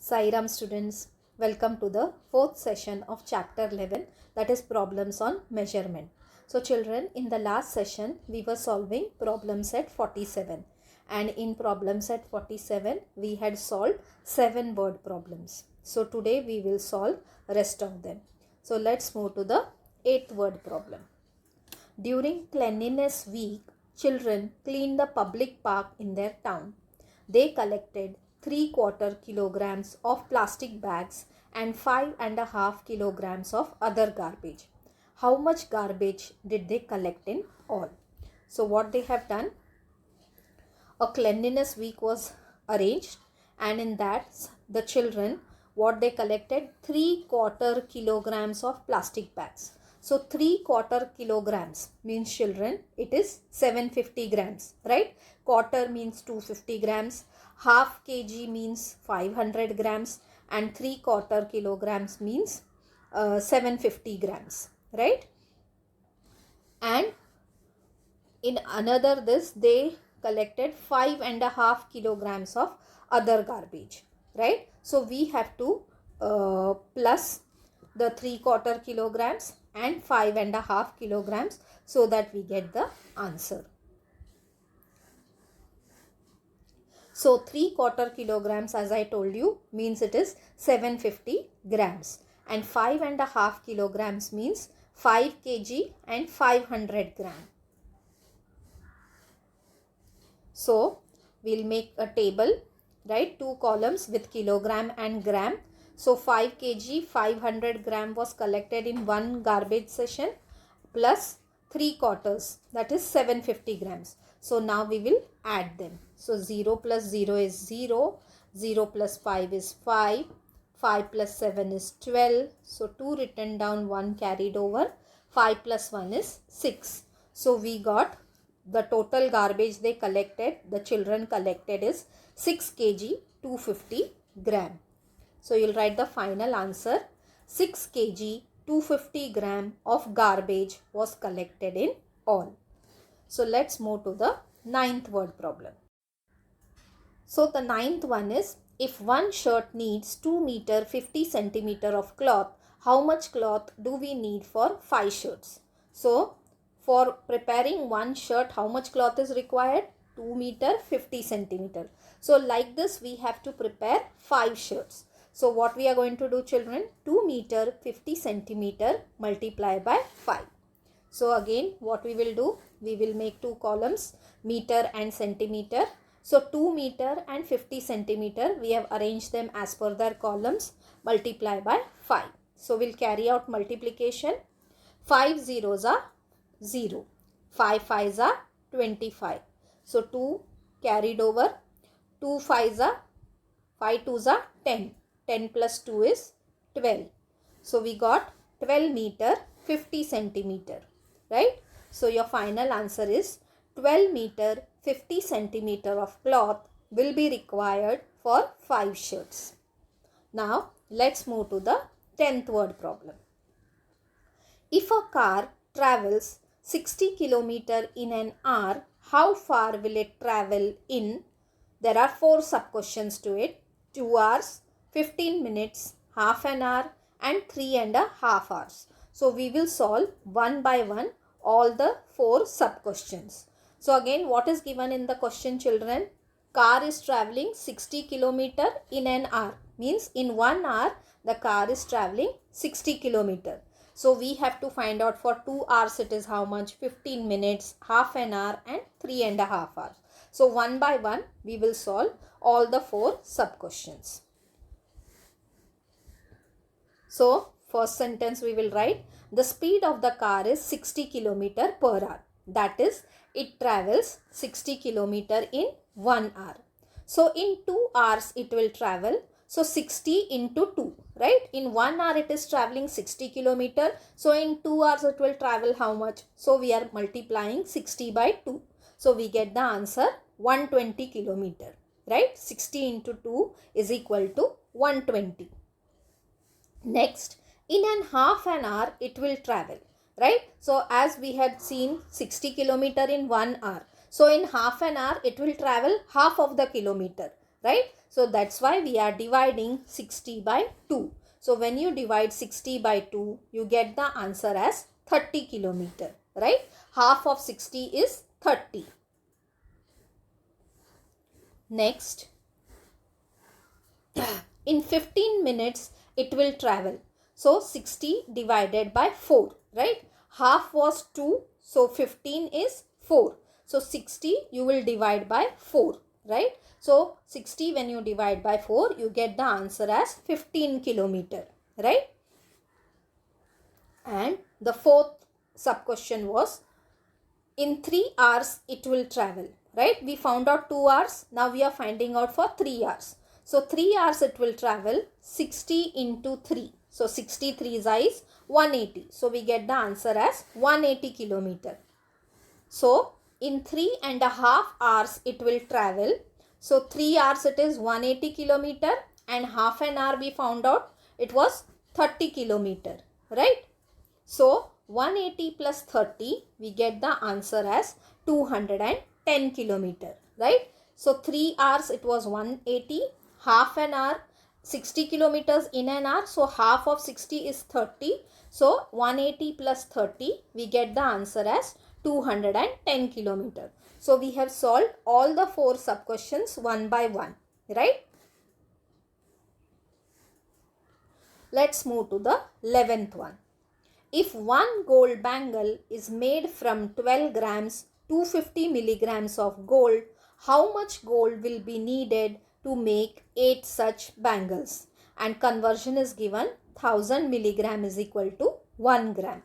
Sairam students, welcome to the fourth session of chapter 11, that is problems on measurement. So children, in the last session we were solving problem set 47, and in problem set 47 we had solved 7 word problems. So today we will solve rest of them. So let's move to the 8th word problem. During cleanliness week, children cleaned the public park in their town. They collected 3/4 kilograms of plastic bags and 5.5 kilograms of other garbage. How much garbage did they collect in all? So what they have done, a cleanliness week was arranged, and in that the children, what they collected, 3/4 kilograms of plastic bags. So 3/4 kilograms means, children, it is 750 grams, right? Quarter means 250 grams. Half kg means 500 grams, and 3/4 kilograms means 750 grams, right? And in another this, they collected 5.5 kilograms of other garbage, right? So we have to plus the 3/4 kilograms and 5.5 kilograms so that we get the answer. So 3/4 kilograms, as I told you, means it is 750 grams, and 5.5 kilograms means 5 kg and 500 gram. So we'll make a table, right? 2 columns with kilogram and gram. So 5 kg 500 gram was collected in one garbage session, plus 3/4, that is 750 grams. So now we will add them. So 0 plus 0 is 0, 0 plus 5 is 5, 5 plus 7 is 12. So 2 written down, 1 carried over, 5 plus 1 is 6. So we got the total garbage they collected, the children collected, is 6 kg 250 gram. So you'll write the final answer. 6 kg 250 gram of garbage was collected in all. So let's move to the 9th word problem. So the 9th one is, if one shirt needs 2 meter 50 centimeter of cloth, how much cloth do we need for 5 shirts? So for preparing one shirt, how much cloth is required? 2 meter 50 centimeter. So like this we have to prepare 5 shirts. So what we are going to do, children? 2 meter 50 centimeter multiply by 5. So again what we will do, we will make 2 columns, meter and centimeter. So 2 meter and 50 centimeter, we have arranged them as per their columns, multiply by 5. So we'll carry out multiplication. 5 zeros are 0, 5 fives are 25. So 2 carried over, 2 fives are 5, 2s are 10. 10 plus 2 is 12. So we got 12 meter 50 centimeter, right? So your final answer is 12 meter 50 centimeter of cloth will be required for 5 shirts. Now let's move to the 10th word problem. If a car travels 60 kilometer in an hour, how far will it travel in? There are 4 sub questions to it. 2 hours, 15 minutes, half an hour, and 3.5 hours. So we will solve one by one all the 4 sub questions. So again, what is given in the question, children? Car is traveling 60 kilometer in an hour, means in 1 hour the car is traveling 60 kilometer. So we have to find out for 2 hours it is how much? 15 minutes, half an hour, and 3.5 hours. So one by one we will solve all the 4 sub questions. So first sentence we will write, the speed of the car is 60 kilometer per hour. That is, it travels 60 kilometer in 1 hour. So in 2 hours it will travel. So 60 into 2, right? In 1 hour it is traveling 60 kilometer. So in 2 hours it will travel how much? So we are multiplying 60 by 2. So we get the answer 120 kilometer, right? 60 into 2 is equal to 120. Next, in half an hour it will travel, right? So as we had seen 60 kilometer in 1 hour. So in half an hour it will travel half of the kilometer, right? So that's why we are dividing 60 by 2. So when you divide 60 by 2, you get the answer as 30 kilometer, right? Half of 60 is 30. Next, in 15 minutes it will travel. So 60 divided by 4, right? Half was 2, so 15 is 4. So 60 you will divide by 4, right? So 60 when you divide by 4, you get the answer as 15 kilometer, right? And the fourth sub question was, in 3 hours it will travel, right? We found out 2 hours. Now we are finding out for 3 hours. So 3 hours it will travel 60 into 3. So 63 is 180. So we get the answer as 180 kilometer. So in 3.5 hours it will travel. So 3 hours it is 180 kilometer, and half an hour we found out it was 30 kilometer, right? So 180 plus 30, we get the answer as 210 kilometer, right? So 3 hours it was 180, half an hour 60 kilometers in an hour. So half of 60 is 30. So 180 plus 30, we get the answer as 210 kilometer. So we have solved all the 4 sub questions one by one, right? Let's move to the 11th one. If one gold bangle is made from 12 grams 250 milligrams of gold, how much gold will be needed to make 8 such bangles? And conversion is given, 1000 milligram is equal to 1 gram.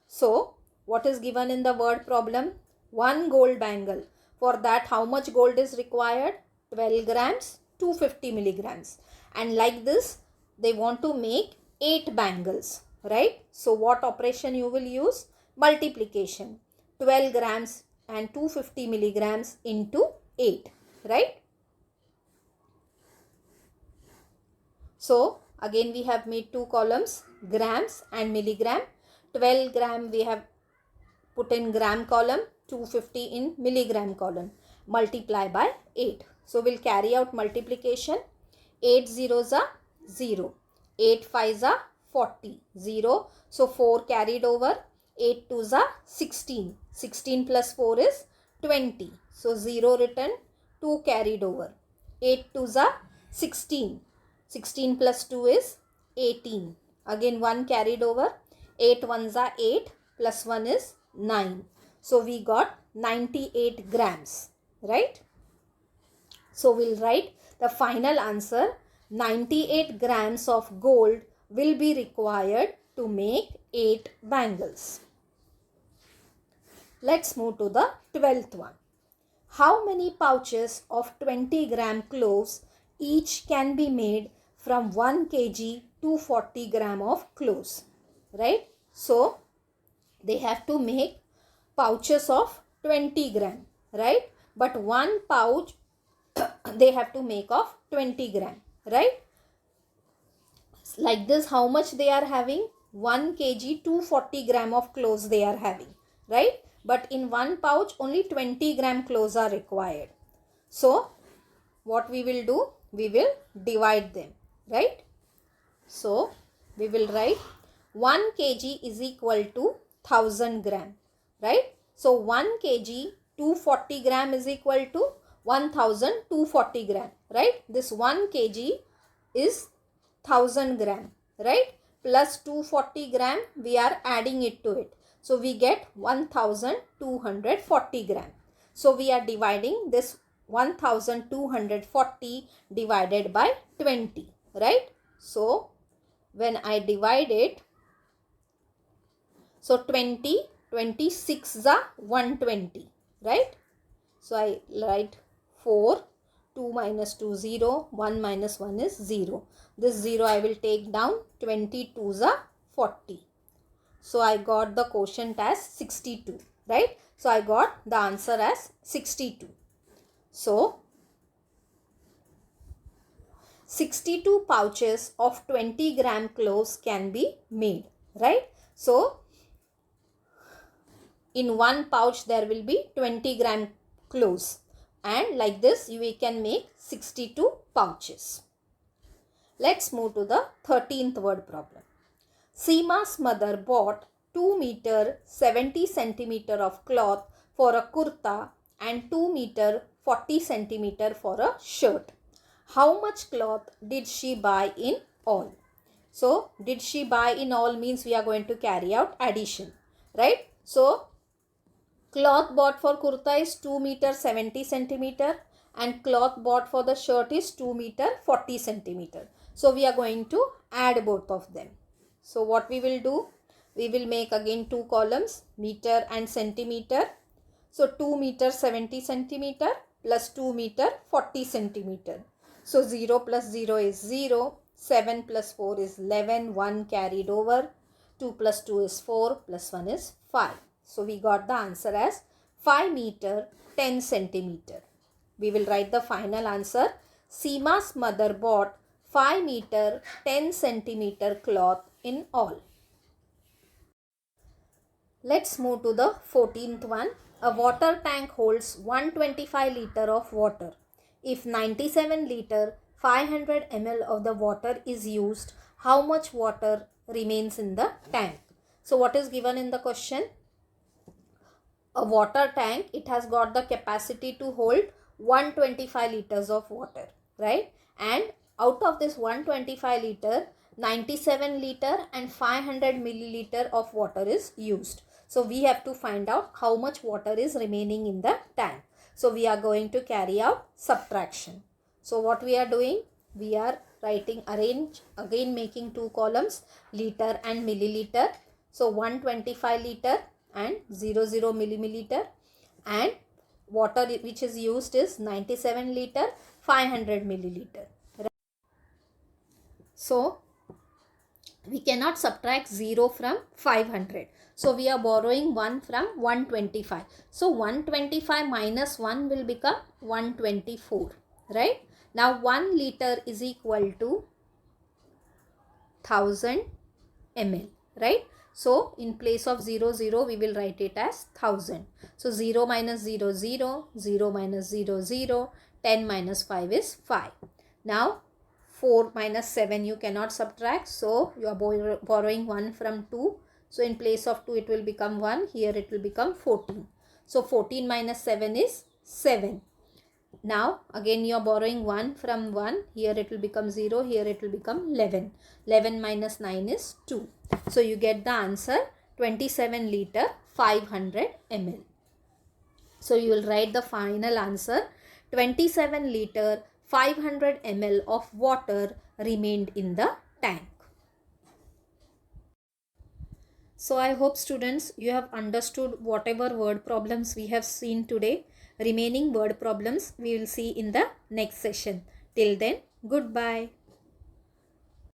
So, what is given in the word problem? One gold bangle. For that, how much gold is required? 12 grams 250 milligrams. And like this, they want to make 8 bangles, right? So what operation you will use? Multiplication. 12 grams and 250 milligrams into 8, right? So again we have made 2 columns, grams and milligram. 12 gram we have put in gram column, 250 in milligram column. Multiply by 8. So we'll carry out multiplication. 8 zeros are 0. 8 5s are 40. 0. So 4 carried over. 8 2s are 16. 16 plus 4 is 20. So 0 written, 2 carried over. 8 2s are 16. 16 plus 2 is 18. Again 1 carried over. 8 1s are 8 plus 1 is 9. So we got 98 grams, right? So we'll write the final answer. 98 grams of gold will be required to make 8 bangles. Let's move to the 12th one. How many pouches of 20 gram cloves each can be made from 1 kg to 40 gram of cloves, right? So they have to make pouches of 20 gram, right? But one pouch they have to make of 20 gram, right? Like this, how much they are having? 1 kg 240 gram of cloves they are having, right? But in one pouch only 20 gram cloves are required. So what we will do? We will divide them, right? So we will write 1 kg is equal to 1000 gram, right? So 1 kg 240 gram is equal to 1240 gram, right? This 1 kg is 1000 gram, right? Plus 240 gram, we are adding it to it. So we get 1240 gram. So we are dividing this 1240 divided by 20, right? So when I divide it, so 20, 26 are 120, right? So I write 4, 2 minus 2 0, 1 minus 1 is 0. This 0 I will take down, 22s are 40. So I got the quotient as 62, right? So I got the answer as 62. So 62 pouches of 20 gram cloves can be made, right? So in one pouch there will be 20 gram cloves. and like this we can make 62 pouches. Let's move to the 13th word problem. Seema's mother bought 2 meter 70 centimeter of cloth for a kurta and 2 meter 40 centimeter for a shirt. How much cloth did she buy in all? So, did she buy in all means we are going to carry out addition, right? So, cloth bought for kurta is 2 meter 70 centimeter and cloth bought for the shirt is 2 meter 40 centimeter. So, we are going to add both of them. So, what we will do? We will make again two columns, meter and centimeter. So, 2 meter 70 centimeter plus 2 meter 40 centimeter. So, 0 plus 0 is 0, 7 plus 4 is 11, 1 carried over, 2 plus 2 is 4, plus 1 is 5. So, we got the answer as 5 meter 10 centimeter. We will write the final answer. Seema's mother bought 5 meter 10 centimeter cloth in all. Let's move to the 14th one. A water tank holds 125 liter of water. If 97 liter 500 ml of the water is used, how much water remains in the tank? So what is given in the question? A water tank, it has got the capacity to hold 125 liters of water, right? And out of this 125 liter, 97 liter and 500 milliliter of water is used. So we have to find out how much water is remaining in the tank. So we are going to carry out subtraction. So what we are doing? We are writing, arrange, again making two columns, liter and milliliter. So 125 liter and 00 milliliter, and water which is used is 97 liter 500 milliliter. So we cannot subtract 0 from 500. So we are borrowing 1 from 125. So 125 minus 1 will become 124, right? Now 1 liter is equal to 1000 ml, right? So in place of 0, 0, we will write it as 1000. So 0 minus 0, 0, 0 minus 0, 0, 10 minus 5 is 5. Now 4 minus 7 you cannot subtract. So you are borrowing 1 from 2. So in place of 2 it will become 1. Here it will become 14. So 14 minus 7 is 7. Now again you are borrowing 1 from 1. Here it will become 0. Here it will become 11. 11 minus 9 is 2. So you get the answer 27 liter 500 ml. So you will write the final answer. 27 liter 500 ml of water remained in the tank. So I hope students you have understood whatever word problems we have seen today. Remaining word problems we will see in the next session. Till then, goodbye.